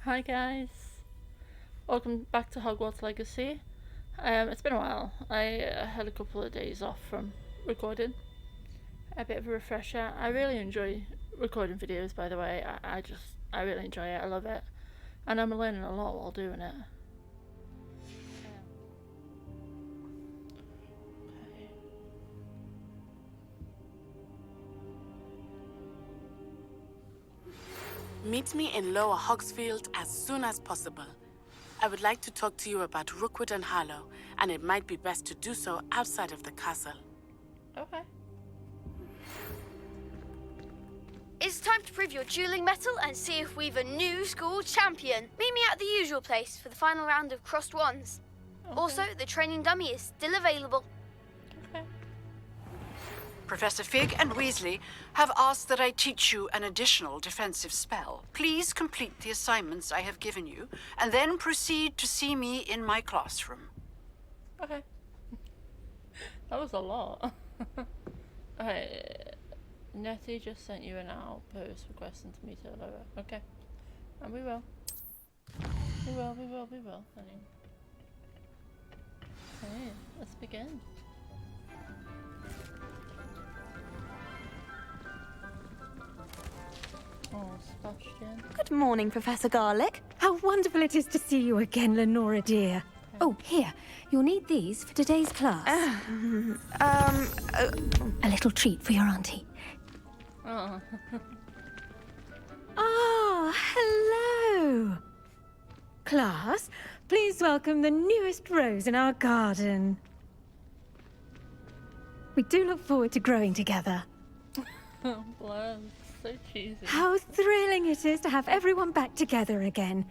Hi guys, welcome back to Hogwarts Legacy. It's been a while. I had a couple of days off from recording. A bit of a refresher. I really enjoy recording videos, by the way. I really enjoy it. I love it. And I'm learning a lot while doing it. Meet me in Lower Hogsfield as soon as possible. I would like to talk to you about Rookwood and Harlow, and it might be best to do so outside of the castle. Okay. It's time to prove your dueling mettle and see if we've a new school champion. Meet me at the usual place for the final round of crossed wands. Okay. Also, the training dummy is still available. Okay. Professor Fig and Weasley have asked that I teach you an additional defensive spell. Please complete the assignments I have given you, and then proceed to see me in my classroom. Okay. That was a lot. Alright. Nettie just sent you an outpost requesting to meet her lower. Okay. And we will. We will, honey. Okay, let's begin. Oh, Sebastian. Good morning, Professor Garlick. How wonderful it is to see you again, Lenora dear. Oh, here. You'll need these for today's class. A little treat for your auntie. Oh. Ah, hello. Class, please welcome the newest rose in our garden. We do look forward to growing together. Bless. So cheesy. How thrilling it is to have everyone back together again.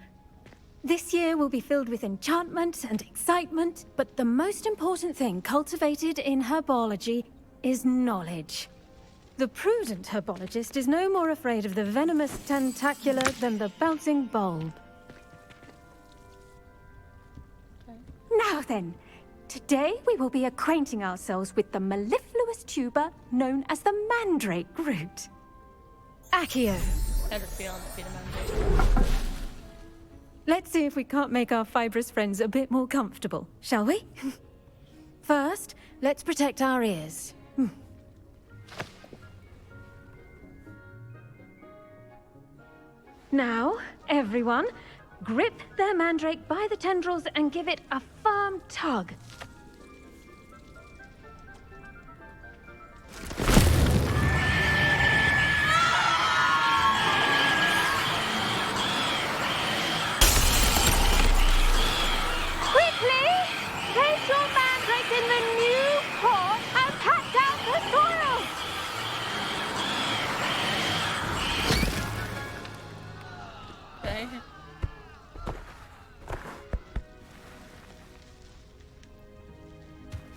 This year will be filled with enchantment and excitement, but the most important thing cultivated in herbology is knowledge. The prudent herbologist is no more afraid of the venomous tentacular than the bouncing bulb. Okay. Now then, today we will be acquainting ourselves with the mellifluous tuber known as the mandrake root. Accio. I had a feeling it'd be the mandate. Let's see if we can't make our fibrous friends a bit more comfortable, shall we? First, let's protect our ears. Now, everyone, grip their mandrake by the tendrils and give it a firm tug. Quickly, place your mandrake in the new pot and pat down the soil. Okay.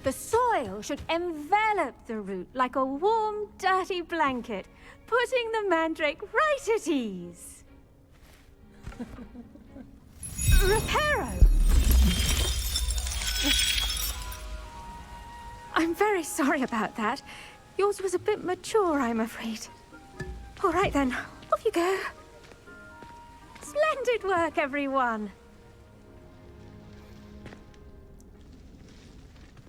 The soil should envelop the root like a warm, dirty blanket, putting the mandrake right at ease. Reparo! I'm very sorry about that. Yours was a bit mature, I'm afraid. All right then, off you go. Splendid work, everyone.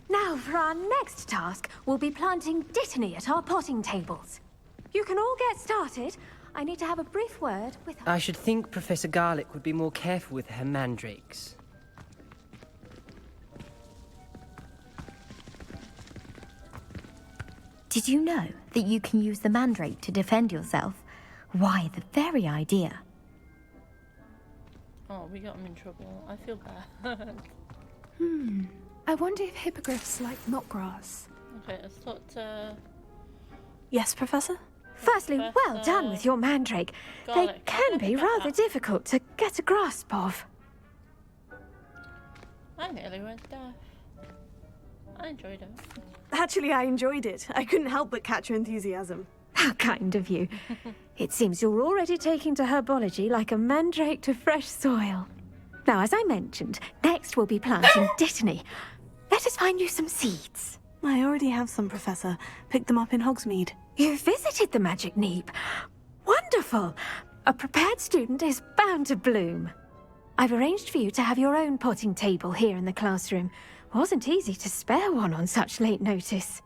Now, for our next task, we'll be planting dittany at our potting tables. You can all get started. I need to have a brief word with her. I should think Professor Garlick would be more careful with her mandrakes. Did you know that you can use the mandrake to defend yourself? Why, the very idea. Oh, we got him in trouble. I feel bad. I wonder if hippogriffs like knotgrass. Okay, let's talk to Yes, Professor? Firstly, well done with your mandrake. They Garlic. can be rather difficult to get a grasp of. I nearly went deaf. I enjoyed it. Actually, I enjoyed it. I couldn't help but catch your enthusiasm. How kind of you. It seems you're already taking to herbology like a mandrake to fresh soil. Now, as I mentioned, next we'll be planting dittany. Let us find you some seeds. I already have some, Professor. Picked them up in Hogsmeade. You visited the Magic Neep. Wonderful! A prepared student is bound to bloom. I've arranged for you to have your own potting table here in the classroom. Wasn't easy to spare one on such late notice.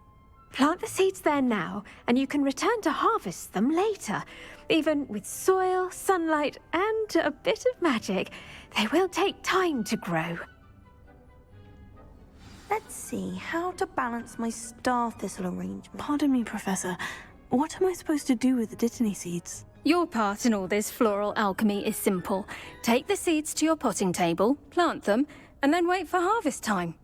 Plant the seeds there now, and you can return to harvest them later. Even with soil, sunlight, and a bit of magic, they will take time to grow. Let's see how to balance my star thistle arrangement. Pardon me, Professor. What am I supposed to do with the dittany seeds? Your part in all this floral alchemy is simple. Take the seeds to your potting table, plant them, and then wait for harvest time.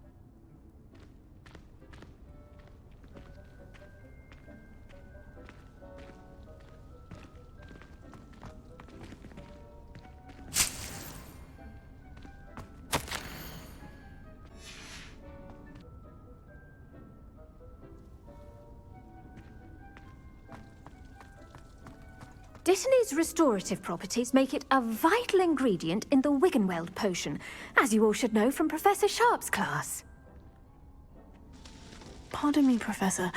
Dittany's restorative properties make it a vital ingredient in the Wiggenweld potion, as you all should know from Professor Sharp's class. Pardon me, Professor.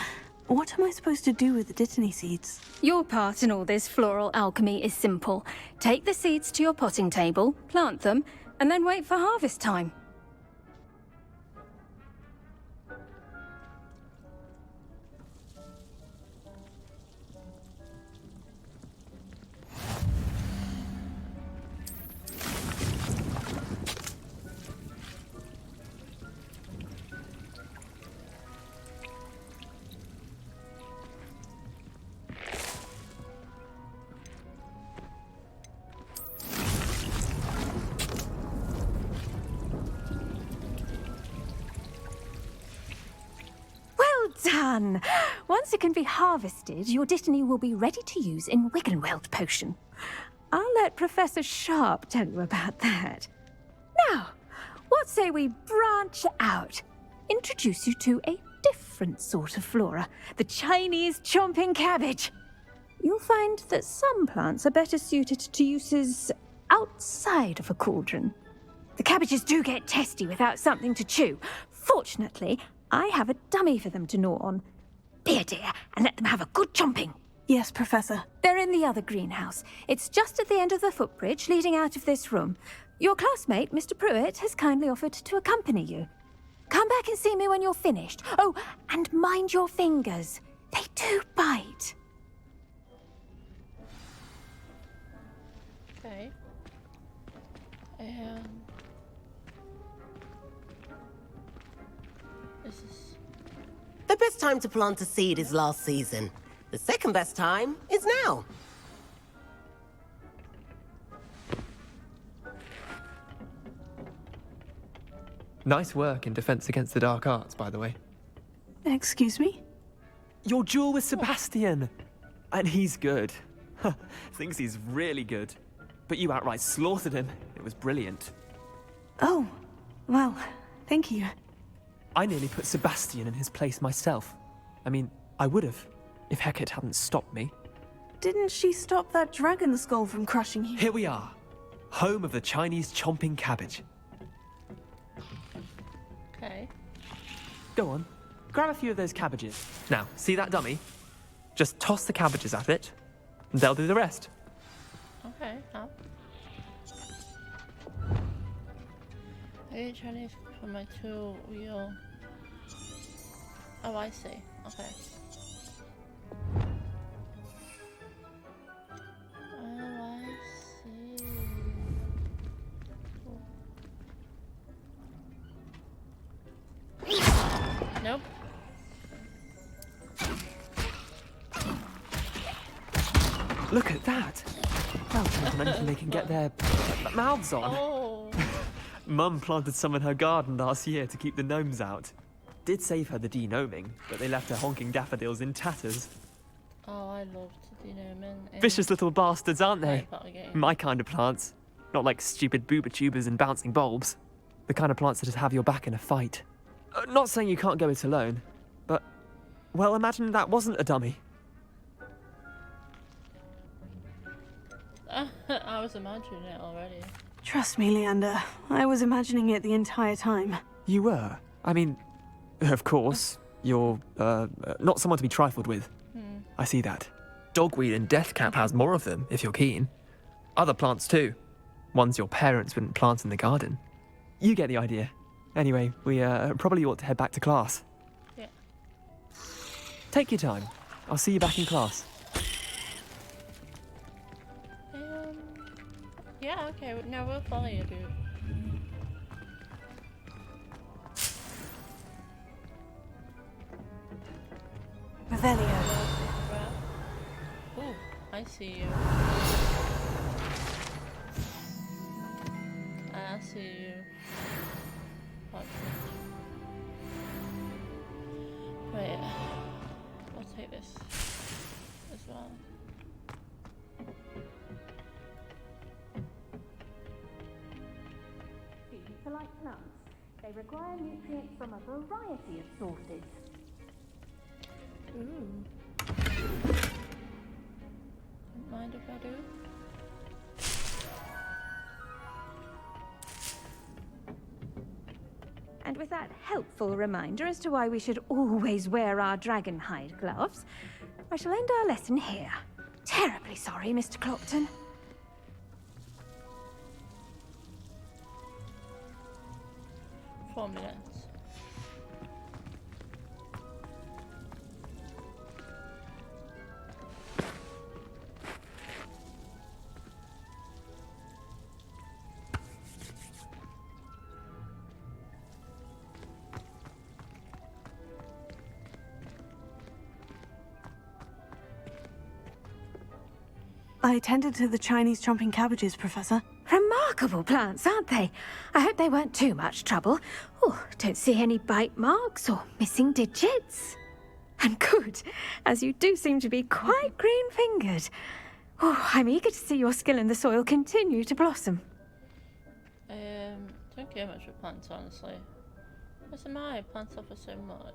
What am I supposed to do with the dittany seeds? Your part in all this floral alchemy is simple. Take the seeds to your potting table, plant them, and then wait for harvest time. Done! Once it can be harvested, your dittany will be ready to use in Wiggenweld potion. I'll let Professor Sharp tell you about that. Now, what say we branch out? Introduce you to a different sort of flora, the Chinese chomping cabbage. You'll find that some plants are better suited to uses outside of a cauldron. The cabbages do get testy without something to chew. Fortunately, I have a dummy for them to gnaw on. Be a dear and let them have a good chomping. Yes, Professor. They're in the other greenhouse. It's just at the end of the footbridge leading out of this room. Your classmate, Mr. Pruitt, has kindly offered to accompany you. Come back and see me when you're finished. Oh, and mind your fingers. They do bite. Okay. This is... The best time to plant a seed is last season. The second best time is now. Nice work in Defense Against the Dark Arts, by the way. Excuse me? Your duel with Sebastian! And he's good. Thinks he's really good. But you outright slaughtered him. It was brilliant. Oh, well, thank you. I nearly put Sebastian in his place myself. I mean, I would have, if Hecate hadn't stopped me. Didn't she stop that dragon skull from crushing you? Here we are, home of the Chinese chomping cabbage. Okay. Go on, grab a few of those cabbages. Now, see that dummy? Just toss the cabbages at it, and they'll do the rest. Okay, how? I need Chinese for my two-wheel. Oh, I see. Okay. Oh, I see. Nope. Look at that! Well, not on anything they can get their mouths on. Oh. Mum planted some in her garden last year to keep the gnomes out. Did save her the denoming, but they left her honking daffodils in tatters. Oh, I loved denoming. Vicious little bastards, aren't they? Right, My kind of plants. Not like stupid booba tubers and bouncing bulbs. The kind of plants that just have your back in a fight. Not saying you can't go it alone, but... Well, imagine that wasn't a dummy. I was imagining it already. Trust me, Leander. I was imagining it the entire time. You were? I mean, of course, you're, not someone to be trifled with. I see that. Dogweed and deathcap has more of them, if you're keen. Other plants too. Ones your parents wouldn't plant in the garden. You get the idea. Anyway, we probably ought to head back to class. Yeah. Take your time. I'll see you back in class. Yeah, okay. No, we'll follow you, dude. Revelio. Ooh, I see you. I see you. Wait, I'll take this as well. For like plants, they require nutrients from a variety of sources. Ooh. Don't mind if I do. And with that helpful reminder as to why we should always wear our dragon hide gloves, I shall end our lesson here. Terribly sorry, Mr. Clopton. 4 minutes. I attended to the Chinese chomping cabbages, Professor. Remarkable plants, aren't they? I hope they weren't too much trouble. Oh, don't see any bite marks or missing digits. And good, as you do seem to be quite green-fingered. Oh, I'm eager to see your skill in the soil continue to blossom. Don't care much for plants, honestly. What's my plants offer so much?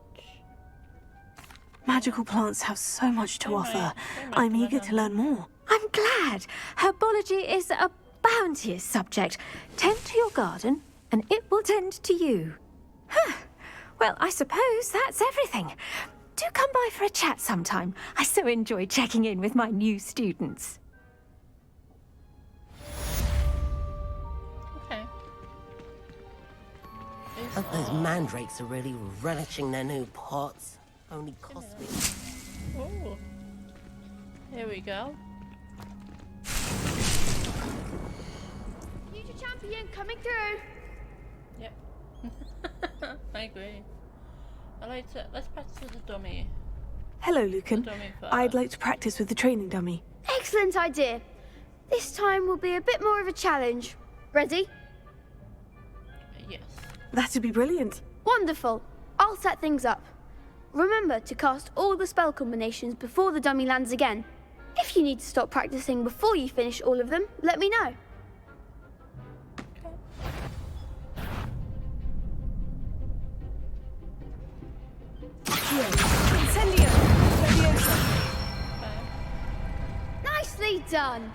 Magical plants have so much to offer. I'm eager to learn more. I'm glad. Herbology is a bounteous subject. Tend to your garden, and it will tend to you. Huh. Well, I suppose that's everything. Do come by for a chat sometime. I so enjoy checking in with my new students. Okay. Hope those mandrakes are really relishing their new pots. Only cost me. Oh. Here we go. Future champion coming through. Yep. I agree. Let's practice with the dummy. Hello, Lucan. Dummy first. I'd like to practice with the training dummy. Excellent idea. This time will be a bit more of a challenge. Ready? Yes. That'd be brilliant. Wonderful. I'll set things up. Remember to cast all the spell combinations before the dummy lands again. If you need to stop practicing before you finish all of them, let me know. Nicely done.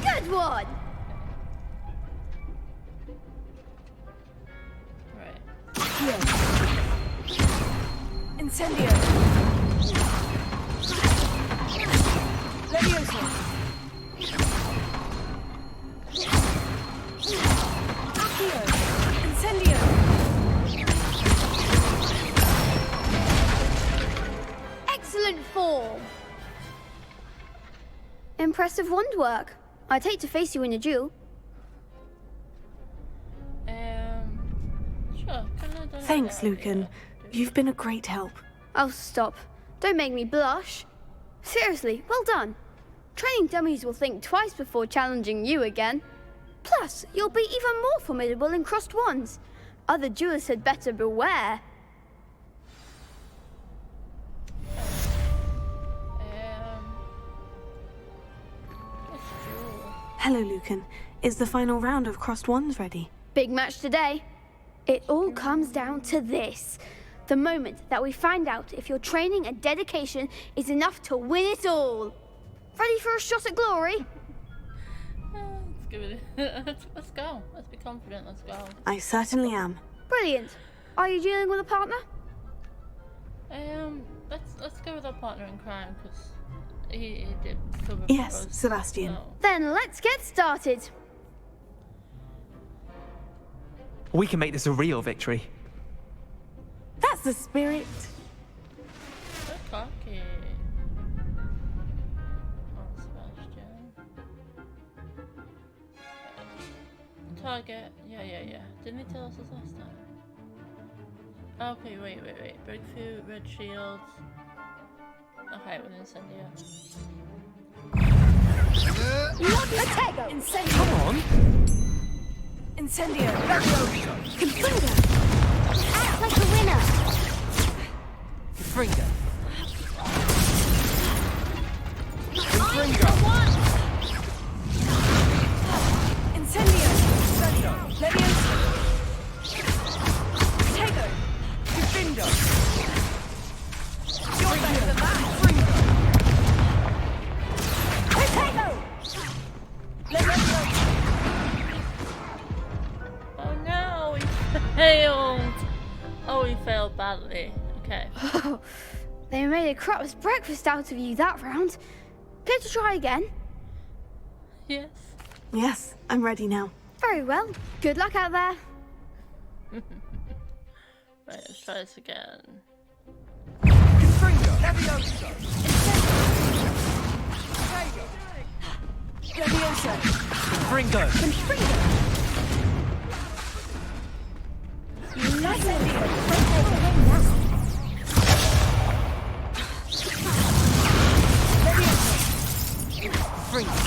Good one. Right. Incendio. Levioso. Accio. Incendio. Excellent form. Impressive wand work. I'd hate to face you in a duel. Sure. Thanks, Lucan. You've been a great help. Oh, stop. Don't make me blush. Seriously, well done. Training dummies will think twice before challenging you again. Plus, you'll be even more formidable in crossed wands. Other duelists had better beware. Hello, Lucan. Is the final round of crossed wands ready? Big match today. It all comes down to this. The moment that we find out if your training and dedication is enough to win it all. Ready for a shot at glory? Let's give it. Let's go. Let's be confident. Let's go. I certainly am. Brilliant. Are you dealing with a partner? Let's go with our partner in crime because he did cover for Yes, us, Sebastian. so- Then let's get started. We can make this a real victory. That's the spirit. So cocky. Oh, Sebastian. Target. Yeah. Didn't he tell us this last time? Okay, wait. Breakthrough, red shields. Okay, with Incendio. Incendio! Come on! Incendio! Confringo! Act like a winner! Confringo. Incendio! Leviosa! Tego! Griffindor! You're better than that! Tego! Leviosa! Oh no, he failed! Oh, he failed badly. Okay. They made a crap's breakfast out of you that round. Care to try again? Yes. Yes, I'm ready now. Very well. Good luck out there. Right, let's try this again. Confringo! Leviosa! Tego! Leviosa! Confringo. Confringo!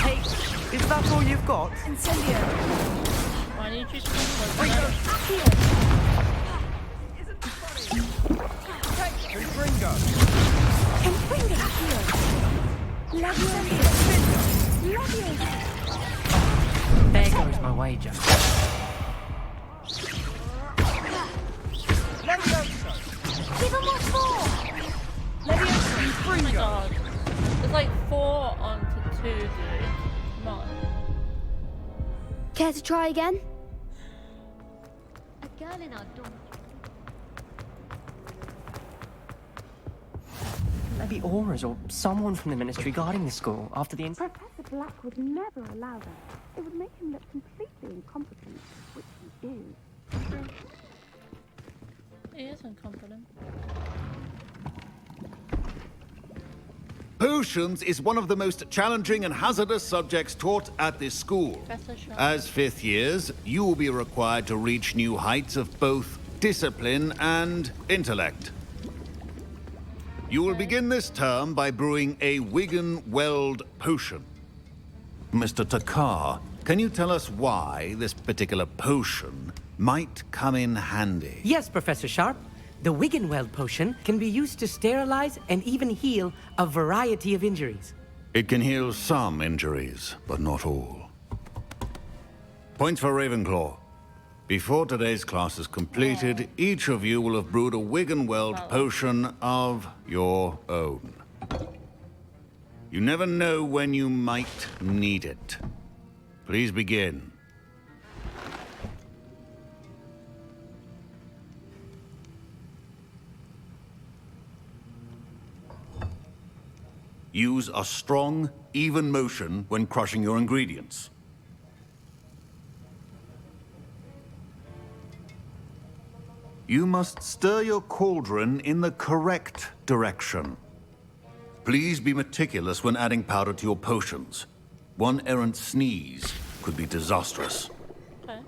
Hey, is that all you've got? Incendio! I need you to do Confringo. Confringo! Leviosa! There goes my wager. Give him what for! Oh my god. There's like 4 onto 2, dude. Come on. Care to try again? A girl in our dorm. Maybe Aura's or someone from the ministry guarding the school after the Professor Black would never allow that. It would make him look completely incompetent, which he is. He is incompetent. Potions is one of the most challenging and hazardous subjects taught at this school. Professor Shaw. As fifth years, you will be required to reach new heights of both discipline and intellect. You will begin this term by brewing a Wigan-Weld potion. Mr. Takar, can you tell us why this particular potion might come in handy? Yes, Professor Sharp. The Wiggenweld potion can be used to sterilize and even heal a variety of injuries. It can heal some injuries, but not all. Points for Ravenclaw. Before today's class is completed, each of you will have brewed a Wiggenweld potion of your own. You never know when you might need it. Please begin. Use a strong, even motion when crushing your ingredients. You must stir your cauldron in the correct direction. Please be meticulous when adding powder to your potions. One errant sneeze could be disastrous. Okay.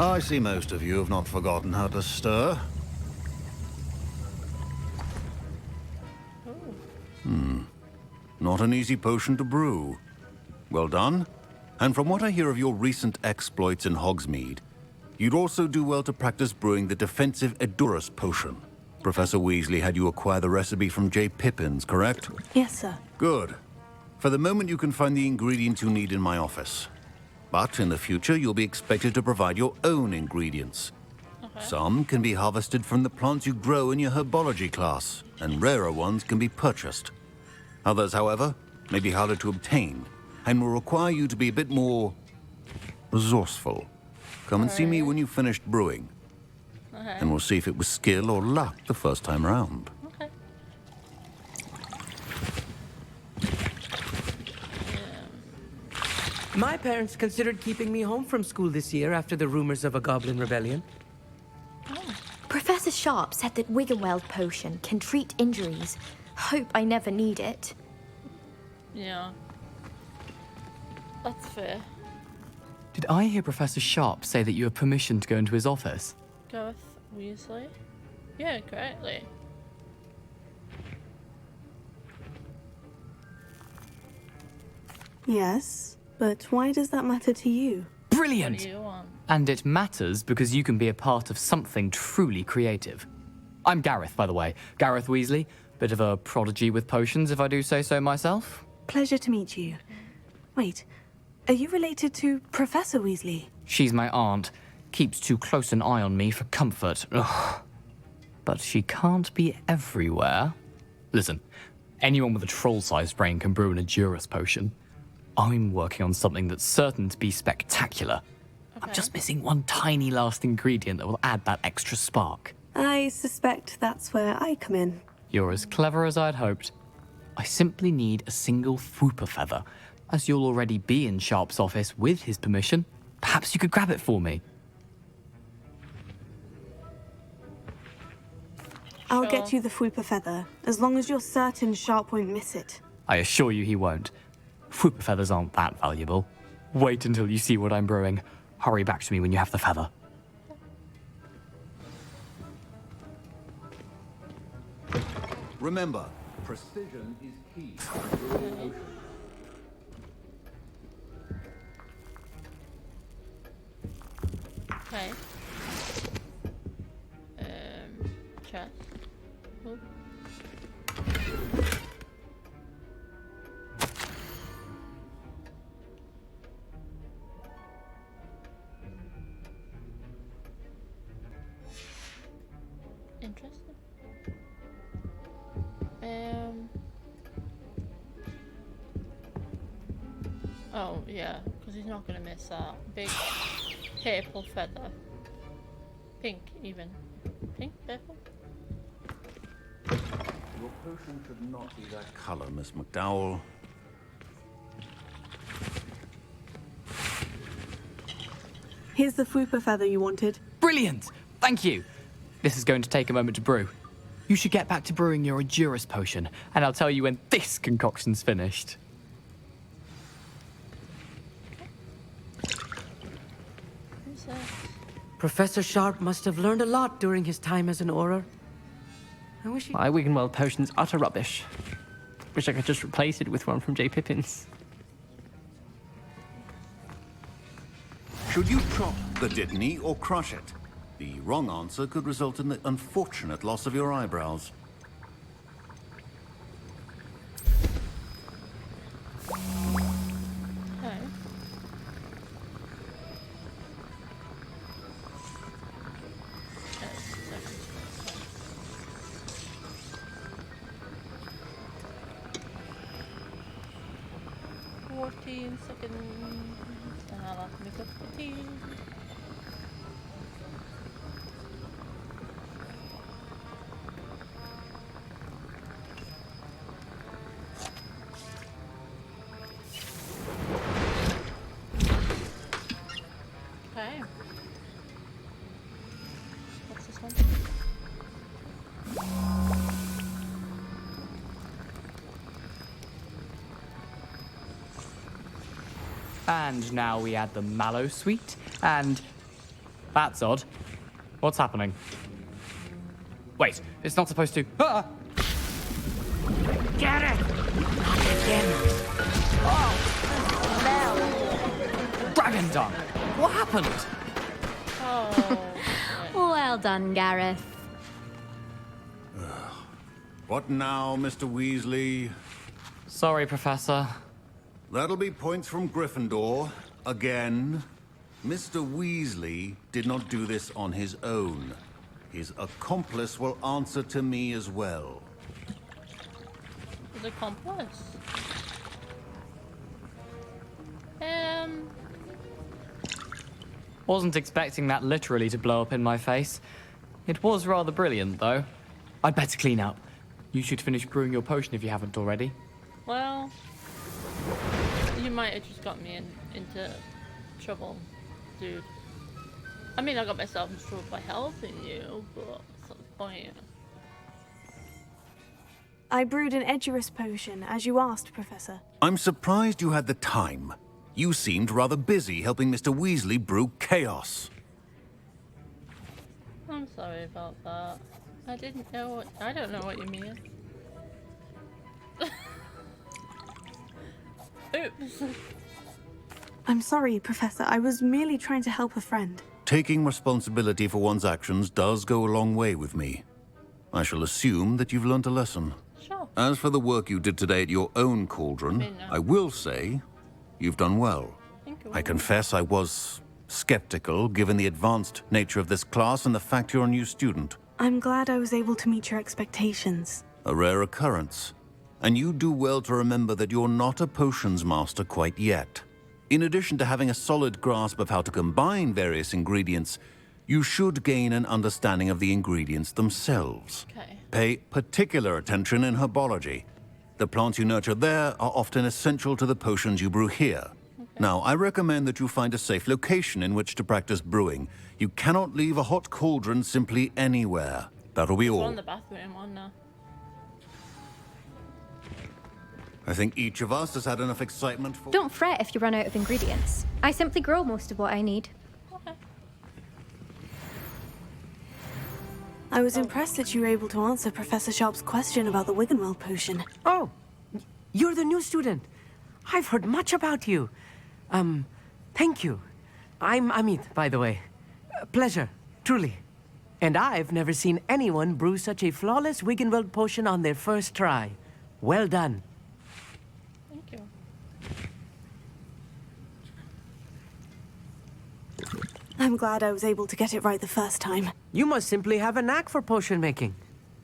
I see most of you have not forgotten how to stir. Oh. Not an easy potion to brew. Well done. And from what I hear of your recent exploits in Hogsmeade, you'd also do well to practice brewing the defensive Edurus potion. Professor Weasley had you acquire the recipe from J. Pippin's, correct? Yes, sir. Good. For the moment, you can find the ingredients you need in my office. But in the future, you'll be expected to provide your own ingredients. Okay. Some can be harvested from the plants you grow in your Herbology class, and rarer ones can be purchased. Others, however, may be harder to obtain, and will require you to be a bit more resourceful. Come and see me when you've finished brewing. Okay. And we'll see if it was skill or luck the first time round. Okay. My parents considered keeping me home from school this year after the rumors of a goblin rebellion. Professor Sharp said that Wiggenweld potion can treat injuries. Hope I never need it. Yeah. That's fair. Did I hear Professor Sharp say that you have permission to go into his office? Gareth Weasley? Yeah, correctly. Yes, but why does that matter to you? Brilliant! What do you want? And it matters because you can be a part of something truly creative. I'm Gareth, by the way. Gareth Weasley. Bit of a prodigy with potions, if I do say so myself. Pleasure to meet you. Wait, are you related to Professor Weasley? She's my aunt. Keeps too close an eye on me for comfort. Ugh. But she can't be everywhere. Listen, anyone with a troll-sized brain can brew an Edurus potion. I'm working on something that's certain to be spectacular. I'm just missing one tiny last ingredient that will add that extra spark. I suspect that's where I come in. You're as clever as I'd hoped. I simply need a single Fwooper feather. As you'll already be in Sharp's office with his permission, perhaps you could grab it for me. I'll get you the Fwooper feather, as long as you're certain Sharp won't miss it. I assure you he won't. Fwooper feathers aren't that valuable. Wait until you see what I'm brewing. Hurry back to me when you have the feather. Remember, precision is key. Okay. Chest. Oh. Interesting. Oh, yeah, because he's not going to miss that. Big purple feather. Pink, even. Pink, purple? Your potion should not be that color, Miss McDowell. Here's the Fwooper feather you wanted. Brilliant! Thank you! This is going to take a moment to brew. You should get back to brewing your Edurus potion, and I'll tell you when this concoction's finished. Who's that? Professor Sharp must have learned a lot during his time as an Auror. I wish he... My Wiggenweld potion's utter rubbish. Wish I could just replace it with one from J. Pippin's. Should you chop the Dittany or crush it? The wrong answer could result in the unfortunate loss of your eyebrows. Okay. Seconds, and I'll have to make up the tea. Okay. What's this one? And now we add the mallow sweet, and... That's odd. What's happening? Wait, it's not supposed to... Ah! Get it! Not again. Oh, smell. dragon dunk. What happened? Oh. Well done, Gareth. What now, Mr. Weasley? Sorry, Professor. That'll be points from Gryffindor. Again. Mr. Weasley did not do this on his own. His accomplice will answer to me as well. His accomplice? Wasn't expecting that literally to blow up in my face. It was rather brilliant, though. I'd better clean up. You should finish brewing your potion if you haven't already. Well, you might have just got me into trouble, dude. I mean, I got myself in trouble by helping you, but what's the point? I brewed an Edurus potion, as you asked, Professor. I'm surprised you had the time. You seemed rather busy helping Mr. Weasley brew chaos. I'm sorry about that. I didn't know what... I don't know what you mean. Oops. I'm sorry, Professor. I was merely trying to help a friend. Taking responsibility for one's actions does go a long way with me. I shall assume that you've learnt a lesson. Sure. As for the work you did today at your own cauldron, I will say you've done well. Thank you. I confess I was skeptical, given the advanced nature of this class and the fact you're a new student. I'm glad I was able to meet your expectations. A rare occurrence. And you do well to remember that you're not a potions master quite yet. In addition to having a solid grasp of how to combine various ingredients, you should gain an understanding of the ingredients themselves. Okay. Pay particular attention in herbology. The plants you nurture there are often essential to the potions you brew here. Okay. Now, I recommend that you find a safe location in which to practice brewing. You cannot leave a hot cauldron simply anywhere. That'll be all. On the bathroom, on now. I think each of us has had enough excitement for... Don't fret if you run out of ingredients. I simply grow most of what I need. Okay. I was impressed that you were able to answer Professor Sharp's question about the Wiggenweld potion. Oh, you're the new student. I've heard much about you. Thank you. I'm Amit, by the way. Pleasure, truly. And I've never seen anyone brew such a flawless Wiggenweld potion on their first try. Well done. Thank you. I'm glad I was able to get it right the first time. You must simply have a knack for potion making.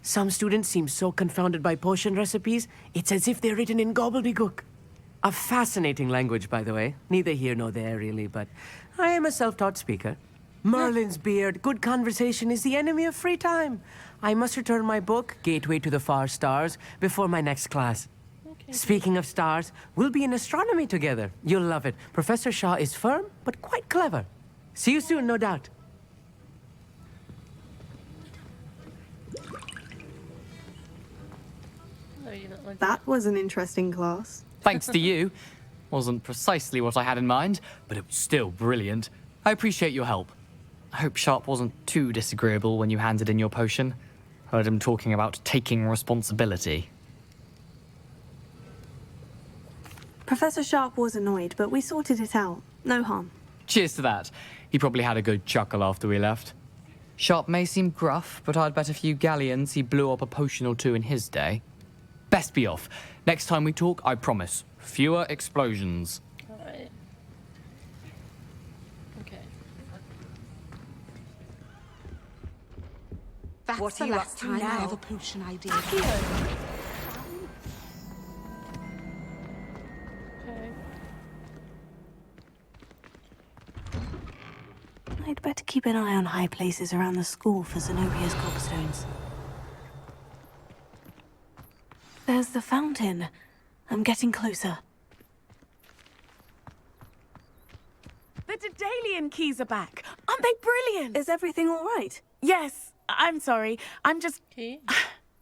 Some students seem so confounded by potion recipes, it's as if they're written in gobbledygook. A fascinating language, by the way. Neither here nor there, really, but I am a self-taught speaker. Merlin's beard, good conversation is the enemy of free time. I must return my book, Gateway to the Far Stars, before my next class. Okay. Speaking of stars, we'll be in astronomy together. You'll love it. Professor Shaw is firm, but quite clever. See you soon, no doubt. That was an interesting class. Thanks to you. Wasn't precisely what I had in mind, but it was still brilliant. I appreciate your help. I hope Sharp wasn't too disagreeable when you handed in your potion. Heard him talking about taking responsibility. Professor Sharp was annoyed, but we sorted it out. No harm. Cheers to that. He probably had a good chuckle after we left. Sharp may seem gruff, but I'd bet a few galleons he blew up a potion or two in his day. Best be off. Next time we talk, I promise, fewer explosions. Alright. Okay. That's What the are you last up to time now? I have a potion idea. Okay. I'd better keep an eye on high places around the school for Zenobia's gobstones. There's the fountain. I'm getting closer. The Daedalian keys are back. Aren't they brilliant? Is everything all right? Yes. I'm sorry. I'm just... Key?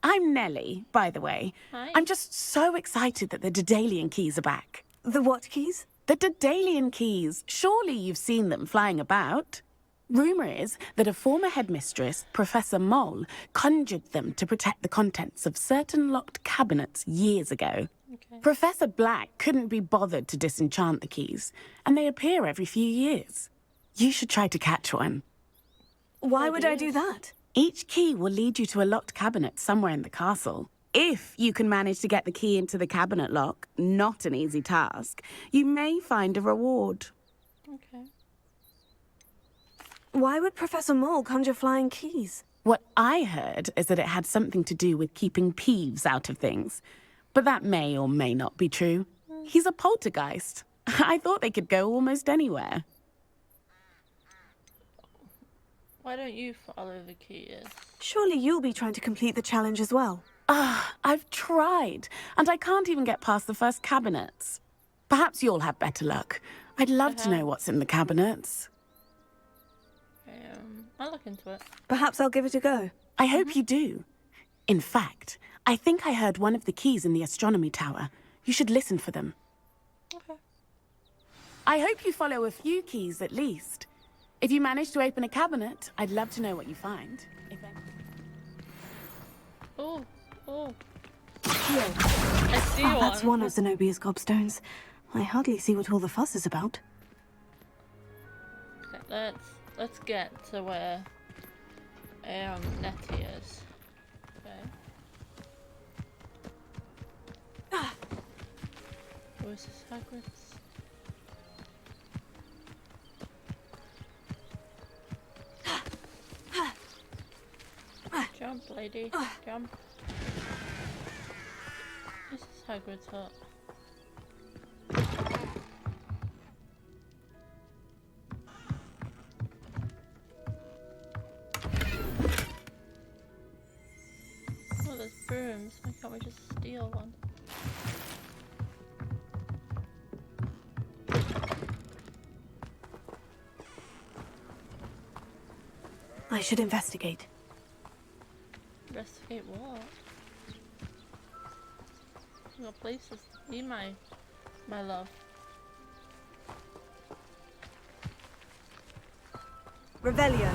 I'm Nellie, by the way. Hi. I'm just so excited that the Daedalian keys are back. The what keys? The Daedalian keys. Surely you've seen them flying about. Rumor is that a former headmistress, Professor Mole, conjured them to protect the contents of certain locked cabinets years ago. Okay. Professor Black couldn't be bothered to disenchant the keys, and they appear every few years. You should try to catch one. Why would I do that? Each key will lead you to a locked cabinet somewhere in the castle. If you can manage to get the key into the cabinet lock, not an easy task, you may find a reward. Okay. Why would Professor Mole conjure flying keys? What I heard is that it had something to do with keeping peeves out of things. But that may or may not be true. He's a poltergeist. I thought they could go almost anywhere. Why don't you follow the keys? Surely you'll be trying to complete the challenge as well. I've tried, and I can't even get past the first cabinets. Perhaps you'll have better luck. I'd love to know what's in the cabinets. I'll look into it. Perhaps I'll give it a go. I hope you do. In fact, I think I heard one of the keys in the astronomy tower. You should listen for them. Okay. I hope you follow a few keys at least. If you manage to open a cabinet, I'd love to know what you find. Oh. I see one. That's one of Zenobia's gobstones. I hardly see what all the fuss is about. Okay, let's get to where Nettie is. Okay. Where's this Hogwarts? Jump, lady. Jump. This is Hogwarts hut. Oh, there's brooms. Why can't we just steal one? I should investigate. Investigate what? There are places to be, my love. Revelio.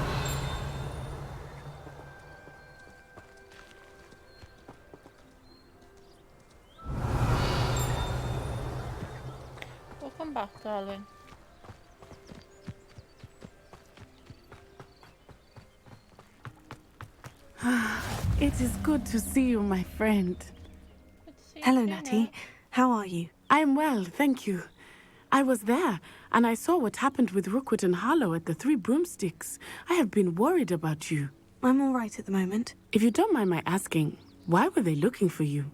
Welcome back, darling. It is good to see you, my friend. Hello, Natty. How are you? I am well, thank you. I was there, and I saw what happened with Rookwood and Harlow at the Three Broomsticks. I have been worried about you. I'm all right at the moment. If you don't mind my asking, why were they looking for you?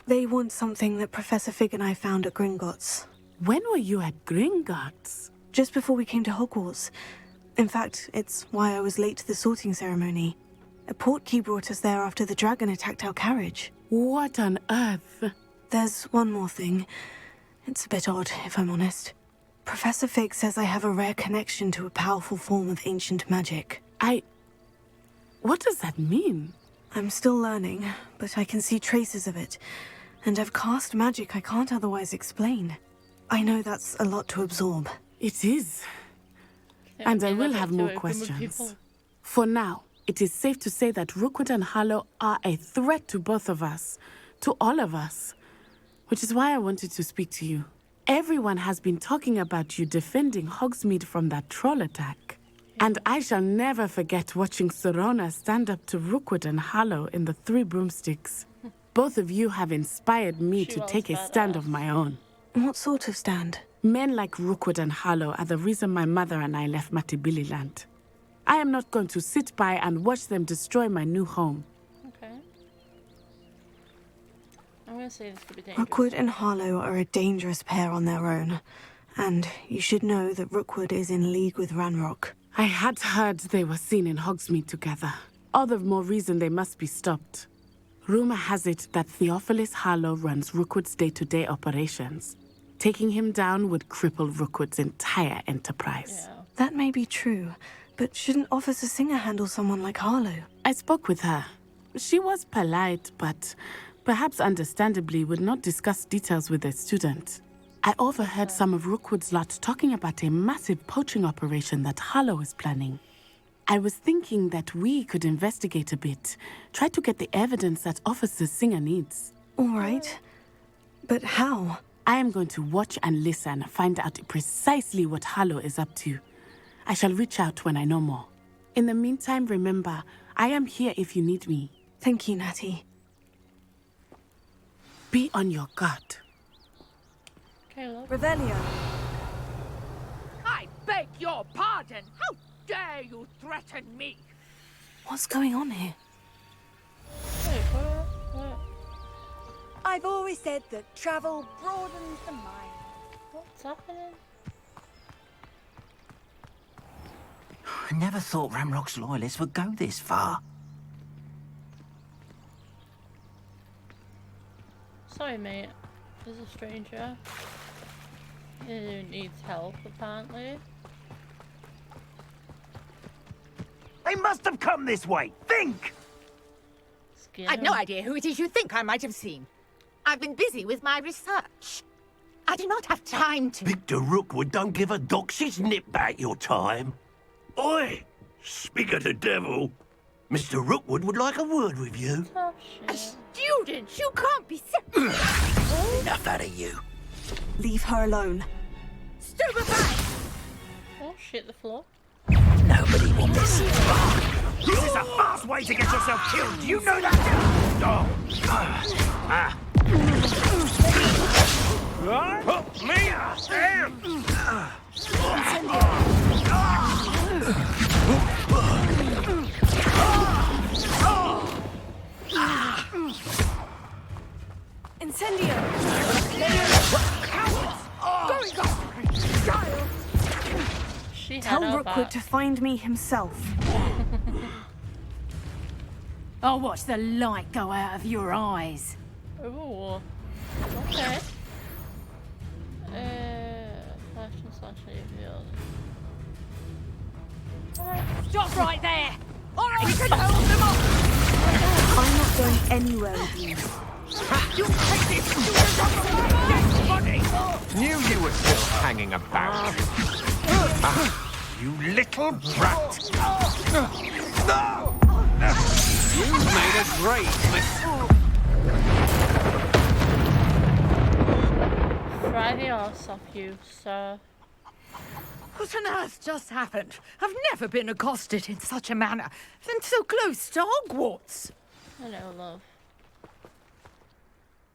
They want something that Professor Fig and I found at Gringotts. When were you at Gringotts? Just before we came to Hogwarts. In fact, it's why I was late to the sorting ceremony. A portkey brought us there after the dragon attacked our carriage. What on earth? There's one more thing. It's a bit odd, if I'm honest. Professor Fig says I have a rare connection to a powerful form of ancient magic. What does that mean? I'm still learning, but I can see traces of it. And I've cast magic I can't otherwise explain. I know that's a lot to absorb. It is. And I will have more questions. For now, it is safe to say that Rookwood and Harlow are a threat to both of us. To all of us. Which is why I wanted to speak to you. Everyone has been talking about you defending Hogsmeade from that troll attack. And I shall never forget watching Sorona stand up to Rookwood and Harlow in the Three Broomsticks. Both of you have inspired me to take a stand of my own. What sort of stand? Men like Rookwood and Harlow are the reason my mother and I left Matibililand. I am not going to sit by and watch them destroy my new home. Okay. I'm gonna say this could be dangerous. Rookwood and Harlow are a dangerous pair on their own. And you should know that Rookwood is in league with Ranrock. I had heard they were seen in Hogsmeade together. All the more reason they must be stopped. Rumor has it that Theophilus Harlow runs Rookwood's day-to-day operations. Taking him down would cripple Rookwood's entire enterprise. Yeah. That may be true, but shouldn't Officer Singer handle someone like Harlow? I spoke with her. She was polite, but perhaps understandably would not discuss details with a student. I overheard some of Rookwood's lot talking about a massive poaching operation that Harlow is planning. I was thinking that we could investigate a bit, try to get the evidence that Officer Singer needs. All right. But how? I am going to watch and listen, find out precisely what Harlow is up to. I shall reach out when I know more. In the meantime, remember, I am here if you need me. Thank you, Natty. Be on your guard. Revelio. I beg your pardon. How dare you threaten me? What's going on here? What? I've always said that travel broadens the mind. What's happening? I never thought Ramrock's loyalists would go this far. Sorry, mate. There's a stranger. Who needs help, apparently. They must have come this way. Think! I've no idea who it is you think I might have seen. I've been busy with my research. I do not have time to... Victor Rookwood don't give a doxy's nip back your time. Oi! Speak of the devil. Mr. Rookwood would like a word with you. Oh, a student? You can't be... Enough out of you. Leave her alone. Stupefy! Oh, shit, the floor. Nobody will listen. This is a fast way to get yourself killed. Do you know that? Put me down! Incendio! Tell Rookwood to find me himself. I'll watch the light go out of your eyes. Ooh. Okay. Stop right there! Or we can hold them off! I'm not going anywhere with you. You take this student off of my dead body! Knew you were still hanging about. You little brat! No! You've made a great mistake. Fry the arse off you, sir. What on earth just happened? I've never been accosted in such a manner, and so close to Hogwarts. Hello, love.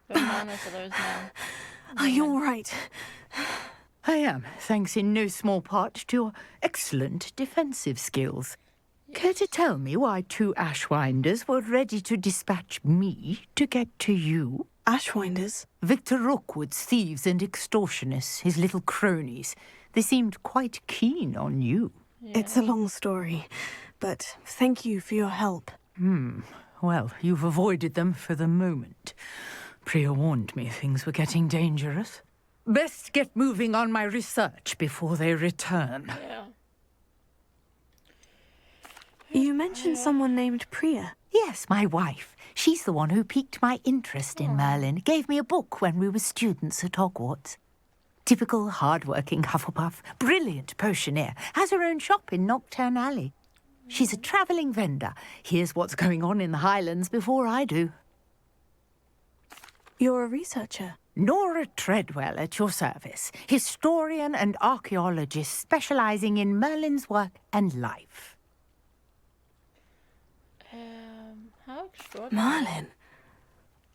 Good manners are those men. Are you all right? I am, thanks in no small part to your excellent defensive skills. Care to tell me why 2 Ashwinders were ready to dispatch me to get to you? Ashwinders? Victor Rookwood's thieves and extortionists, his little cronies. They seemed quite keen on you. Yeah. It's a long story, but thank you for your help. Well, you've avoided them for the moment. Priya warned me things were getting dangerous. Best get moving on my research before they return. Yeah. You mentioned someone named Priya. Yes, my wife. She's the one who piqued my interest in Merlin. Gave me a book when we were students at Hogwarts. Typical hard-working Hufflepuff, brilliant potioneer, has her own shop in Knockturn Alley. She's a travelling vendor. Hears what's going on in the Highlands before I do. You're a researcher? Nora Treadwell at your service. Historian and archaeologist specialising in Merlin's work and life. How extraordinary. Merlin?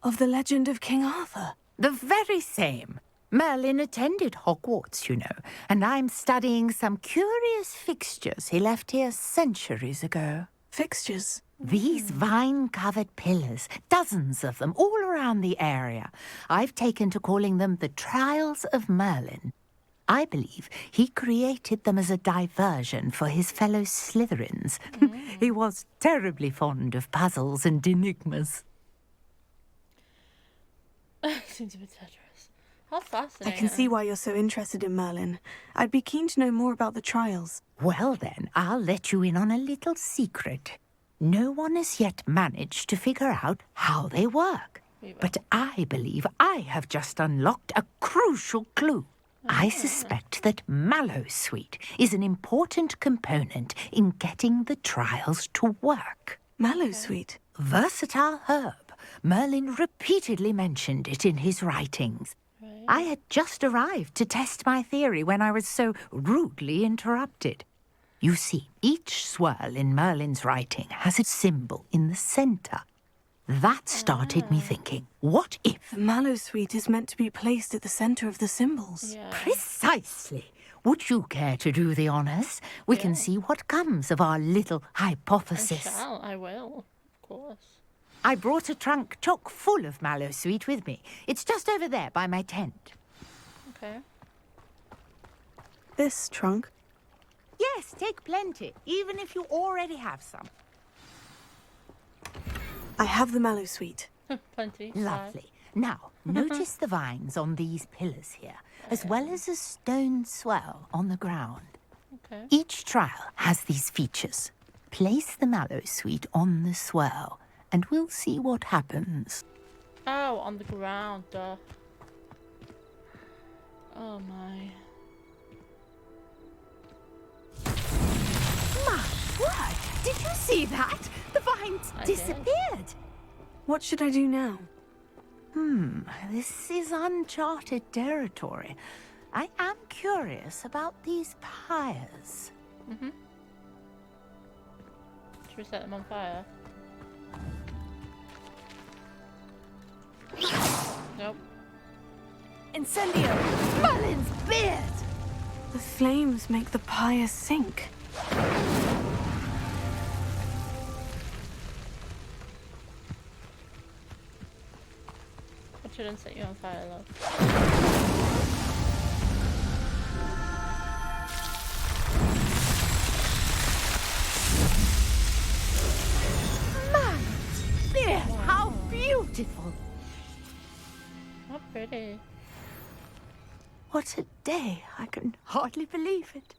Of the legend of King Arthur? The very same. Merlin attended Hogwarts, you know, and I'm studying some curious fixtures he left here centuries ago. Fixtures? These vine-covered pillars, dozens of them, all around the area. I've taken to calling them the Trials of Merlin. I believe he created them as a diversion for his fellow Slytherins. He was terribly fond of puzzles and enigmas. Seems a bit Tetris. How fascinating. I can see why you're so interested in Merlin. I'd be keen to know more about the trials. Well then, I'll let you in on a little secret. No one has yet managed to figure out how they work. But I believe I have just unlocked a crucial clue. I suspect that mallowsweet is an important component in getting the trials to work. Mallowsweet? Versatile herb. Merlin repeatedly mentioned it in his writings. I had just arrived to test my theory when I was so rudely interrupted. You see, each swirl in Merlin's writing has a symbol in the centre. That started me thinking, what if... The mallowsweet is meant to be placed at the centre of the symbols. Yeah. Precisely. Would you care to do the honours? We can see what comes of our little hypothesis. I will, of course. I brought a trunk chock full of mallowsweet with me. It's just over there by my tent. Okay. This trunk? Yes, take plenty, even if you already have some. I have the mallowsweet. Plenty. Lovely. Now, notice the vines on these pillars here, as well as a stone swell on the ground. Okay. Each trial has these features. Place the mallowsweet on the swell, and we'll see what happens. Oh, on the ground, duh. Oh my. My word! Did you see that? The vines disappeared. What should I do now? This is uncharted territory. I am curious about these pyres. Should we set them on fire? Nope. Incendio! Merlin's beard! The flames make the pyre sink. I shouldn't set you on fire, love. Merlin's beard! How beautiful! How pretty. What a day. I can hardly believe it.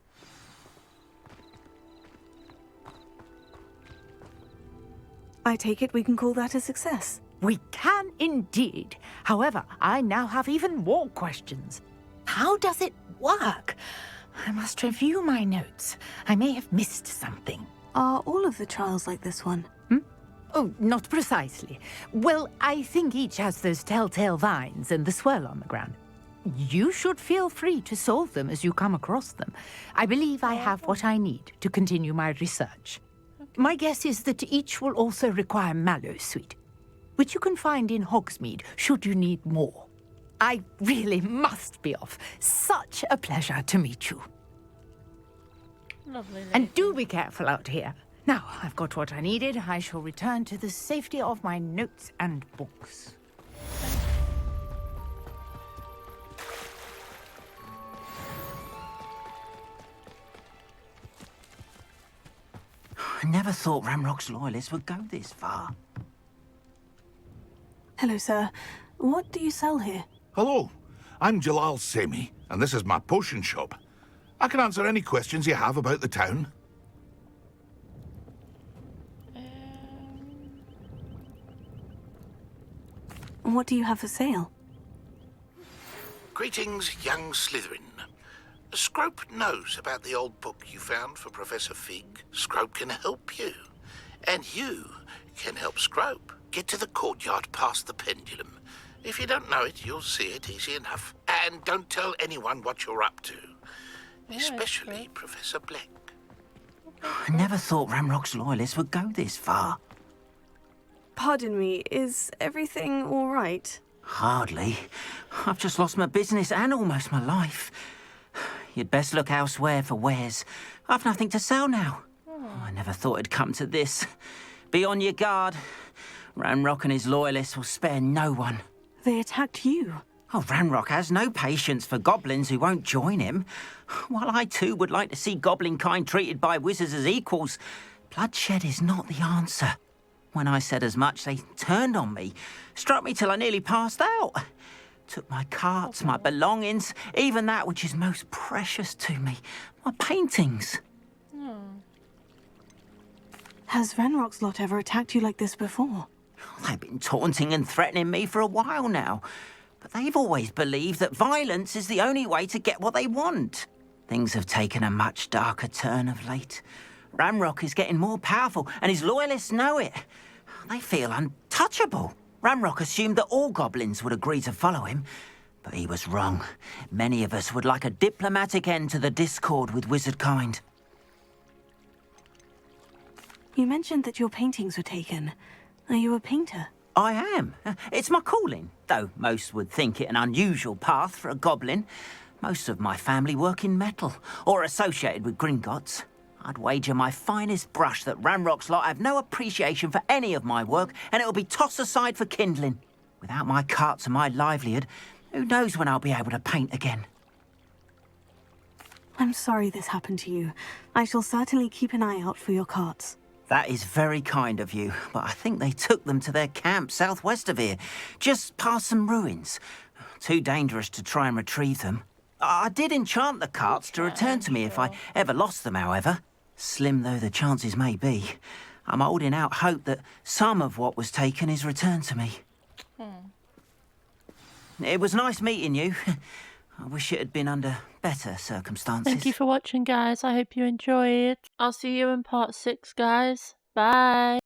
I take it we can call that a success. We can indeed. However, I now have even more questions. How does it work? I must review my notes. I may have missed something. Are all of the trials like this one? Oh, not precisely. Well, I think each has those telltale vines and the swirl on the ground. You should feel free to solve them as you come across them. I believe I have what I need to continue my research. My guess is that each will also require mallowsweet, which you can find in Hogsmeade should you need more. I really must be off. Such a pleasure to meet you. Lovely lady. And do be careful out here. Now, I've got what I needed. I shall return to the safety of my notes and books. I never thought Ramrock's loyalists would go this far. Hello, sir. What do you sell here? Hello, I'm Jalal Semi, and this is my potion shop. I can answer any questions you have about the town. What do you have for sale? Greetings, young Slytherin. Scrope knows about the old book you found for Professor Fig. Scrope can help you. And you can help Scrope get to the courtyard past the pendulum. If you don't know it, you'll see it easy enough. And don't tell anyone what you're up to. Especially Professor Black. I never thought Ramrock's loyalists would go this far. Pardon me, is everything all right? Hardly. I've just lost my business and almost my life. You'd best look elsewhere for wares. I've nothing to sell now. Oh, I never thought it'd come to this. Be on your guard. Ranrock and his loyalists will spare no one. They attacked you. Oh, Ranrock has no patience for goblins who won't join him. While I too would like to see goblin kind treated by wizards as equals, bloodshed is not the answer. When I said as much, they turned on me, struck me till I nearly passed out. Took my carts, my belongings, even that which is most precious to me, my paintings. Has Ranrock's lot ever attacked you like this before? They've been taunting and threatening me for a while now. But they've always believed that violence is the only way to get what they want. Things have taken a much darker turn of late. Ramrock is getting more powerful, and his loyalists know it. They feel untouchable. Ramrock assumed that all goblins would agree to follow him, but he was wrong. Many of us would like a diplomatic end to the discord with wizard kind. You mentioned that your paintings were taken. Are you a painter? I am. It's my calling, though most would think it an unusual path for a goblin. Most of my family work in metal, or associated with Gringotts. I'd wager my finest brush that Ramrock's lot have no appreciation for any of my work, and it'll be tossed aside for kindling. Without my carts and my livelihood, who knows when I'll be able to paint again. I'm sorry this happened to you. I shall certainly keep an eye out for your carts. That is very kind of you, but I think they took them to their camp southwest of here, just past some ruins. Too dangerous to try and retrieve them. I did enchant the carts to return to me if I ever lost them, however. Slim though the chances may be, I'm holding out hope that some of what was taken is returned to me. It was nice meeting you. I wish it had been under better circumstances. Thank you for watching, guys. I hope you enjoyed. I'll see you in part 6, guys. Bye.